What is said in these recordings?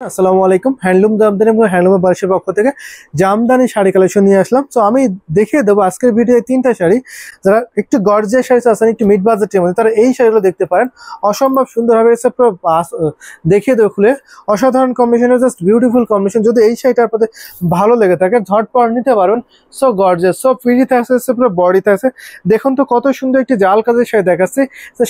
আসসালামু আলাইকুম। হ্যান্ডলুম জামদানি এবং হ্যান্ডলুমের বারিশের পক্ষ থেকে জামদানি শাড়ি কালেকশন নিয়ে আসলাম। তো আমি দেখিয়ে দেবো আজকের ভিডিওতে তিনটা শাড়ি, যারা একটু গর্জিয়াস শাড়ি চাচ্ছেন একটু মিড বাজেটের মধ্যে, তারা এই শাড়িগুলো দেখতে পারেন। অসম্ভব সুন্দর হবে, পুরো দেখিয়ে দেবো খুলে। অসাধারণ কম্বিনেশনের জাস্ট বিউটিফুল কম্বিনেশন। যদি এই শাড়িটা আপনাদের ভালো লেগে থাকে ঝটপট নিতে পারবেন। সো গর্জিয়াস, সো ফ্রিজি থাকছে, পুরো বডি থাকছে। দেখুন তো কত সুন্দর একটি জাল কাজের শাড়ি দেখাচ্ছে।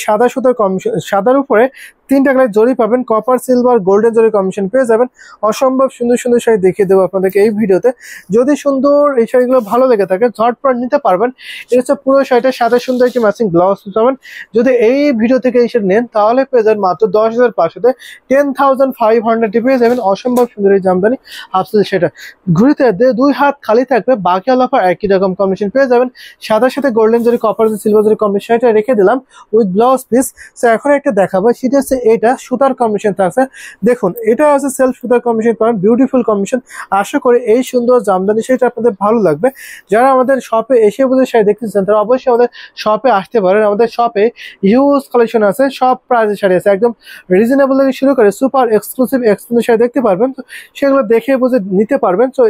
সাদা সুতার কম্বিনেশন, সাদার উপরে তিনটা কালার জরি পাবেন, কপার, সিলভার, গোল্ডেন জরি কম্বিনেশন পেয়ে যাবেন। অসম্ভব সুন্দর সুন্দর শাড়ি দেখিয়ে দেবো আপনাদেরকে এই ভিডিওতে। যদি সুন্দর এই শাড়িগুলো ভালো লেগে থাকে ঝটপট নিতে পারবেন। এটা হচ্ছে পুরো শাড়িটার সাথে সুন্দর একটি ম্যাচিং ব্লাউজ পাবেন। যদি এই ভিডিও থেকে এই শাড়ি নেন তাহলে পেয়ে যাবেন মাত্র 10,500-তে 10,500 পেয়ে যাবেন। অসম্ভব সুন্দর এই জামদানি হাফ সিল্ক, সেটা ঘুরিতে দুই হাত খালি থাকবে, বাকি আলাপা একই রকম কম্বিনেশন পেয়ে যাবেন। সাদার সাথে গোল্ডেন জরি, কপার, সিলভার জরি কম্বিনেশনটা রেখে দিলাম উইথ ব্লাউজ পিস। তো এখন একটা দেখাবো, সেটা হচ্ছে এটা সুতার কম্বিনেশন থাকছে। দেখুন এটা আছে সেলফ সুতার কম্বিনেশন পাবেন, বিউটিফুল কম্বিনেশন। আশা করি এই সুন্দর জামদানি শাড়িটা আপনাদের ভালো লাগবে। যারা আমাদের শপে এসে বুঝে শাড়ি দেখতেছেন তারা অবশ্যই আমাদের শপে আসতে পারেন। আমাদের শপে হিউজ কালেকশন আছে, সব প্রাইসের শাড়ি আছে, একদম রিজনেবল থেকে শুরু করে সুপার এক্সক্লুসিভ শাড়ি দেখতে পারবেন। তো সেগুলো দেখে বুঝে নিতে পারবেন। তো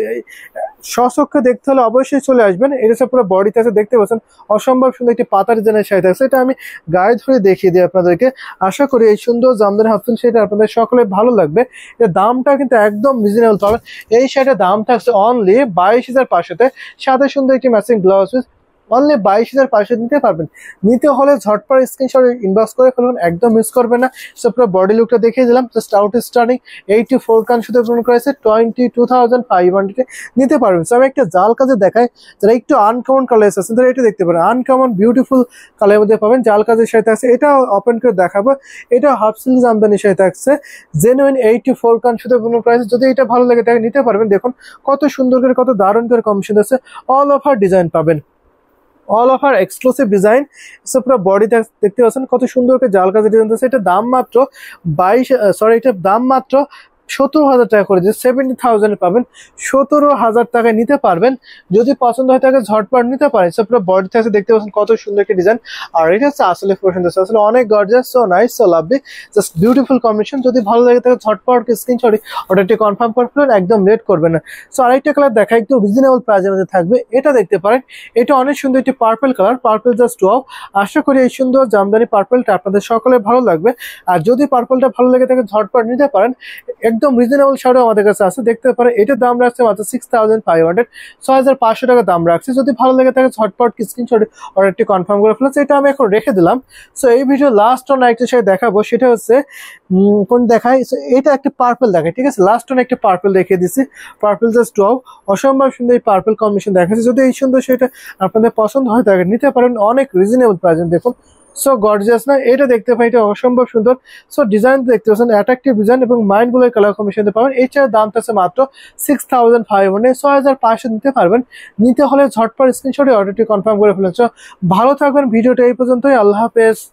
স্বচক্ষে দেখতে হলে অবশ্যই চলে আসবেন। এটা পুরো বডিতে আছে, দেখতে পাচ্ছেন অসম্ভব সুন্দর একটি পাতা ডিজাইনের শাড়ি থাকছে। এটা আমি গায়ে ধরে দেখিয়ে দিই আপনাদেরকে। আশা করি এই সুন্দর জামদানি হাফ সিল্ক শাড়িটা আপনাদের সকলে ভালো লাগবে। এর দামটা কিন্তু একদম রিজনেবল পাবেন। এই শাড়িটার দাম থাকছে অনলি 22,500-তে, সাথে সুন্দর একটি ম্যাচিং ব্লাউজ পিস। অনলি 22,500 নিতে পারবেন। নিতে হলে ঝটপট স্ক্রিনশট ইনবক্স করে ফেলবেন, একদম মিস করবেন না। সো পুরো বডি লুকটা দেখিয়ে দিলাম। জাস্ট আউট স্টার্টিং 84 কান সুতো পূরণ করেছে 22,500-এ নিতে পারবেন। সো আমি একটা জাল কাজে দেখাই, যারা একটু আনকমন কালার আছে তারা এটা দেখতে পারেন। আনকমন বিউটিফুল কালারের মধ্যে পাবেন, জাল কাজের সাথে আছে। এটা ওপেন করে দেখাবো। এটা হাফ সিল্ক জামদানির সাথে থাকছে, জেনুইন 84 কান সুতো পূরণ করেছে। যদি এটা ভালো লাগে তাকে নিতে পারবেন। দেখুন কত সুন্দর করে, কত দারুণ করে কম্বিনেশন আছে। অল ওভার ডিজাইন পাবেন, all of our exclusive design. So পুরো বডিতে দেখতে পাচ্ছেন কত সুন্দর করে জাল কাজের ডিজাইন আছে। এটা দাম মাত্র এটার দাম মাত্র 17,000 টাকা করে, যে 70,000 পাবেন। 17,000 টাকায় নিতে পারবেন। যদি পছন্দ হয় তাকে ঝটপট নিতে পারেন। সো পুরো বডিতে আছে, দেখতে পাচ্ছেন কত সুন্দর একটা ডিজাইন। আর এটা হচ্ছে আসলে পছন্দ, আসলে অনেক gorgeous, so nice, so lovely, just beautiful combination. যদি ভালো লাগে তাকে ঝটপট স্ক্রিনশট অর্ডারটি কনফার্ম করে ফেলেন, একদম লেট করবেন না। সো আরেকটা কালার দেখা, একটু রিজনেবল প্রাইসের মধ্যে থাকবে, এটা দেখতে পারেন। এটা অনেক সুন্দর একটি purple colour, purple just wow. আশা করি এই সুন্দর জামদানি পার্পলটা আপনাদের সকলে ভালো লাগবে। আর যদি পার্পলটা ভালো লাগে তাকে ঝটপট নিতে পারেন। একদম রিজনেবল শাড়ি আমাদের কাছে আছে, দেখতে পারেন। এটার দাম রাখছে মাত্র 6,500, 6,500 টাকা দাম রাখছে। যদি ভালো লাগে তাকে ঝটপট স্ক্রিনশট অর্ডারটি কনফার্ম করে ফেলেছে। এটা আমি এখন রেখে দিলাম। সো এই ভিডিও লাস্ট অন একটা শাড়ি দেখাবো, সেটা হচ্ছে কোন দেখাই, এটা একটা পার্পল দেখায়, ঠিক আছে। লাস্ট অন একটা পার্পল দেখিয়ে দিচ্ছি, পার্পল জাস্ট ওয়াও। অসম্ভব সুন্দর এই পার্পল কম্বিনেশন দেখাচ্ছে। যদি এই সুন্দর সেটা আপনাদের পছন্দ হয় তাকে নিতে পারেন, অনেক রিজনেবল প্রাইস। দেখুন সো গর্জিয়াস না, এটা দেখতে পাই, এটা অসম্ভব সুন্দর। সো ডিজাইন দেখতে পাচ্ছেন অ্যাট্রাকটিভ ডিজাইন এবং মাইন্ড ব্লোয়িং কালার কম্বিনেশন পাবেন। এছাড়া দাম আছে মাত্র 6,500, 6,500 নিতে পারবেন। নিতে হলে ঝটপট স্ক্রিনশটে অর্ডারটি কনফার্ম করে ফেলেন। ভালো থাকবেন, ভিডিওটা এই পর্যন্তই। আল্লাহ হাফেজ।